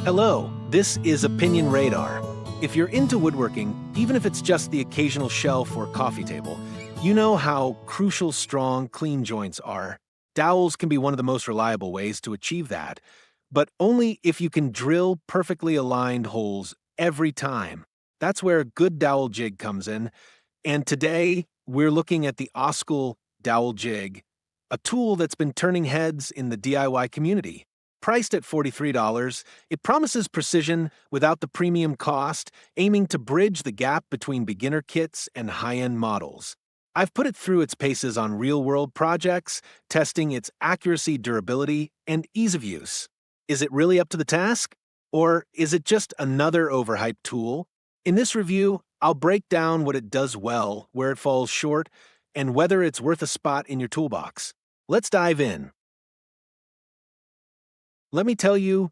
Hello, this is Opinion Radar. If you're into woodworking, even if it's just the occasional shelf or coffee table, you know how crucial strong, clean joints are. Dowels can be one of the most reliable ways to achieve that, but only if you can drill perfectly aligned holes every time. That's where a good dowel jig comes in, and today we're looking at the O'SKOOL Dowel Jig, a tool that's been turning heads in the DIY community. Priced at $43, it promises precision without the premium cost, aiming to bridge the gap between beginner kits and high-end models. I've put it through its paces on real-world projects, testing its accuracy, durability, and ease of use. Is it really up to the task? Or is it just another overhyped tool? In this review, I'll break down what it does well, where it falls short, and whether it's worth a spot in your toolbox. Let's dive in. Let me tell you,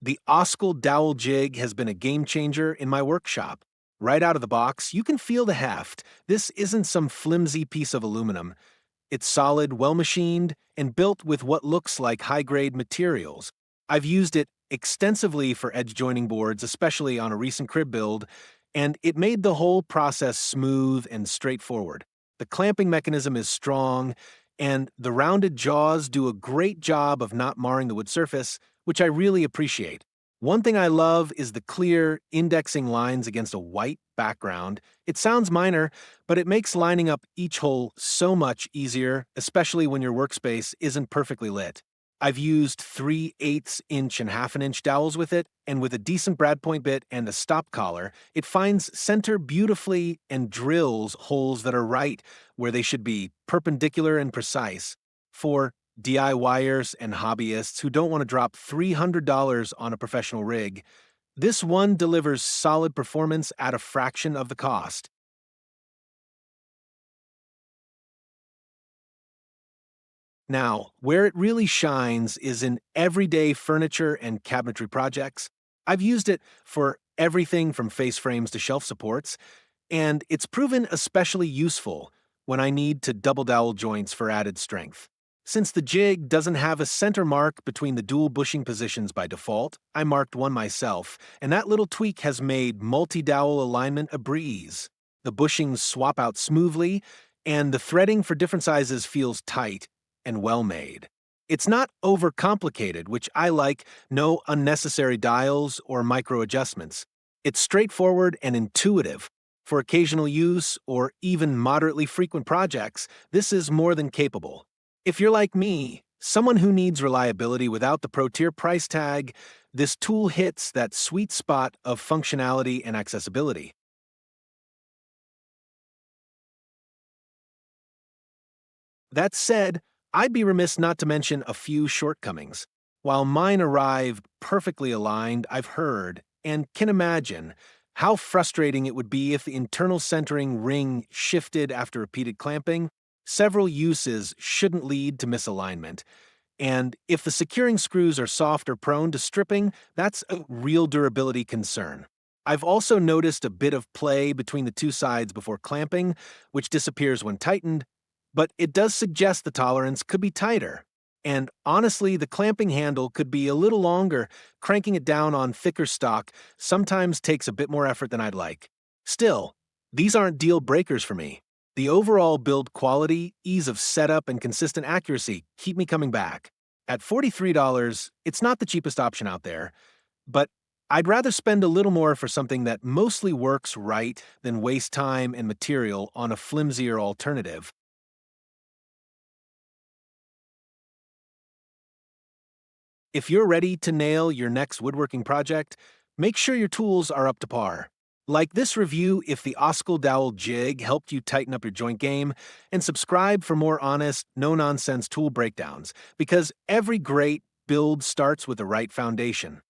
the O'SKOOL Dowel Jig has been a game changer in my workshop. Right out of the box, you can feel the heft. This isn't some flimsy piece of aluminum. It's solid, well-machined, and built with what looks like high-grade materials. I've used it extensively for edge joining boards, especially on a recent crib build, and it made the whole process smooth and straightforward. The clamping mechanism is strong, and the rounded jaws do a great job of not marring the wood surface, which I really appreciate. One thing I love is the clear, indexing lines against a white background. It sounds minor, but it makes lining up each hole so much easier, especially when your workspace isn't perfectly lit. I've used 3/8 inch and 1/2 inch dowels with it, and with a decent brad point bit and a stop collar, it finds center beautifully and drills holes that are right where they should be, perpendicular and precise. For DIYers and hobbyists who don't want to drop $300 on a professional rig, this one delivers solid performance at a fraction of the cost. Now, where it really shines is in everyday furniture and cabinetry projects. I've used it for everything from face frames to shelf supports, and it's proven especially useful when I need to double dowel joints for added strength. Since the jig doesn't have a center mark between the dual bushing positions by default, I marked one myself, and that little tweak has made multi-dowel alignment a breeze. The bushings swap out smoothly, and the threading for different sizes feels tight and well made. It's not overcomplicated, which I like, no unnecessary dials or micro adjustments. It's straightforward and intuitive. For occasional use or even moderately frequent projects, this is more than capable. If you're like me, someone who needs reliability without the pro-tier price tag, this tool hits that sweet spot of functionality and accessibility. That said, I'd be remiss not to mention a few shortcomings. While mine arrived perfectly aligned, I've heard, and can imagine, how frustrating it would be if the internal centering ring shifted after repeated clamping. Several uses shouldn't lead to misalignment. And if the securing screws are soft or prone to stripping, that's a real durability concern. I've also noticed a bit of play between the two sides before clamping, which disappears when tightened, but it does suggest the tolerance could be tighter. And honestly, the clamping handle could be a little longer. Cranking it down on thicker stock sometimes takes a bit more effort than I'd like. Still, these aren't deal breakers for me. The overall build quality, ease of setup, and consistent accuracy keep me coming back. At $43, it's not the cheapest option out there, but I'd rather spend a little more for something that mostly works right than waste time and material on a flimsier alternative. If you're ready to nail your next woodworking project, make sure your tools are up to par. Like this review if the O'SKOOL Dowel Jig helped you tighten up your joint game, and subscribe for more honest, no-nonsense tool breakdowns, because every great build starts with the right foundation.